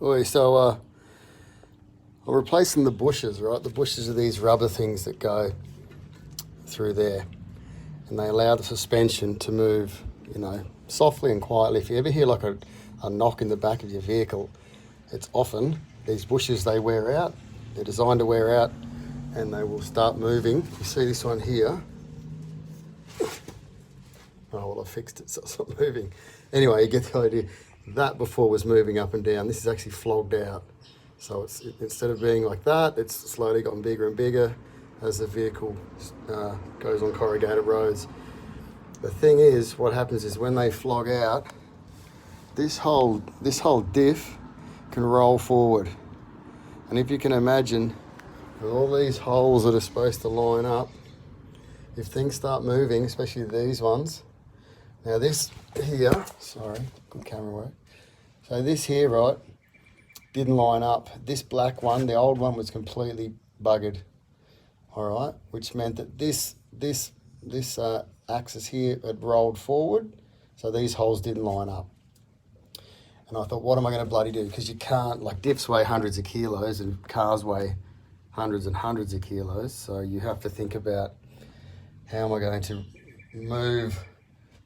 Oi, so I'm replacing the bushes, right? The bushes are these rubber things that go through there, and they allow the suspension to move, you know, softly and quietly. If you ever hear like a knock in the back of your vehicle, it's often these bushes, they wear out. They're designed to wear out, and they will start moving. You see this one here. Oh, well, I fixed it so it's not moving. Anyway, you get the idea. That before was moving up and down. This is actually flogged out. So instead of being like that, it's slowly gotten bigger and bigger as the vehicle goes on corrugated roads. The thing is, what happens is when they flog out, this whole diff can roll forward. And if you can imagine, with all these holes that are supposed to line up, if things start moving, especially these ones, now this here, sorry, good camera work. So this here, right, didn't line up. This black one, the old one, was completely buggered, all right, which meant that this axis here had rolled forward, so these holes didn't line up. And I thought, what am I going to bloody do? Because you can't, like, diffs weigh hundreds of kilos and cars weigh hundreds and hundreds of kilos, so you have to think about how am I going to move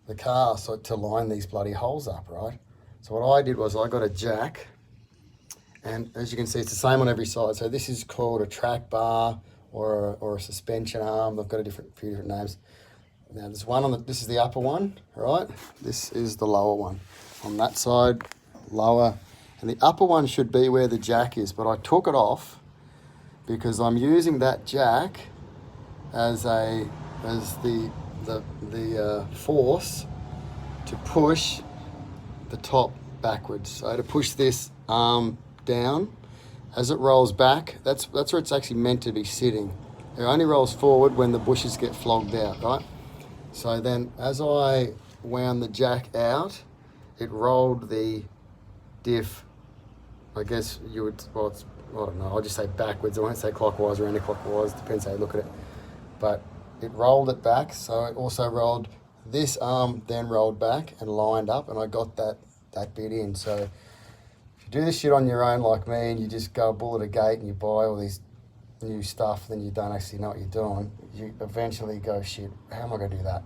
the car so to line these bloody holes up, right? So what I did was I got a jack, and as you can see, it's the same on every side. So this is called a track bar or a suspension arm. They've got a few different names. Now there's one on this is the upper one, right? This is the lower one. On that side, lower, and the upper one should be where the jack is, but I took it off because I'm using that jack as the force to push the top backwards. So to push this arm down as it rolls back, that's where it's actually meant to be sitting. It only rolls forward when the bushes get flogged out, right? So then as I wound the jack out, it rolled the diff, I guess you would, well, I don't know, I'll just say backwards. I won't say clockwise or anti-clockwise, depends how you look at it. But it rolled it back, so it also rolled this arm, then rolled back and lined up, and I got that bit in. So if you do this shit on your own like me and you just go bull at a gate and you buy all these new stuff, then you don't actually know what you're doing, you eventually go, shit, how am I going to do that?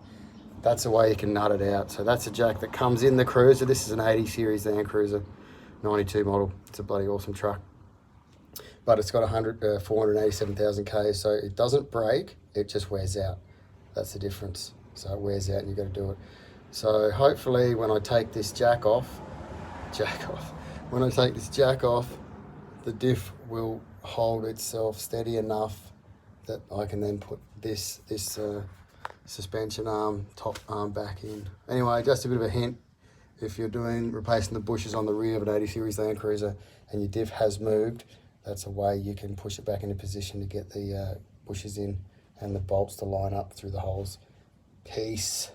That's the way you can nut it out. So that's a jack that comes in the Cruiser. This is an 80 series Landcruiser, 92 model. It's a bloody awesome truck. But it's got 487,000 Ks, so it doesn't break, it just wears out. That's the difference. So it wears out and you've got to do it. So hopefully when I take this jack off, when I take this jack off, the diff will hold itself steady enough that I can then put this suspension arm, top arm back in. Anyway, just a bit of a hint. If you're replacing the bushes on the rear of an 80 series Landcruiser and your diff has moved, that's a way you can push it back into position to get the bushes in and the bolts to line up through the holes. Peace.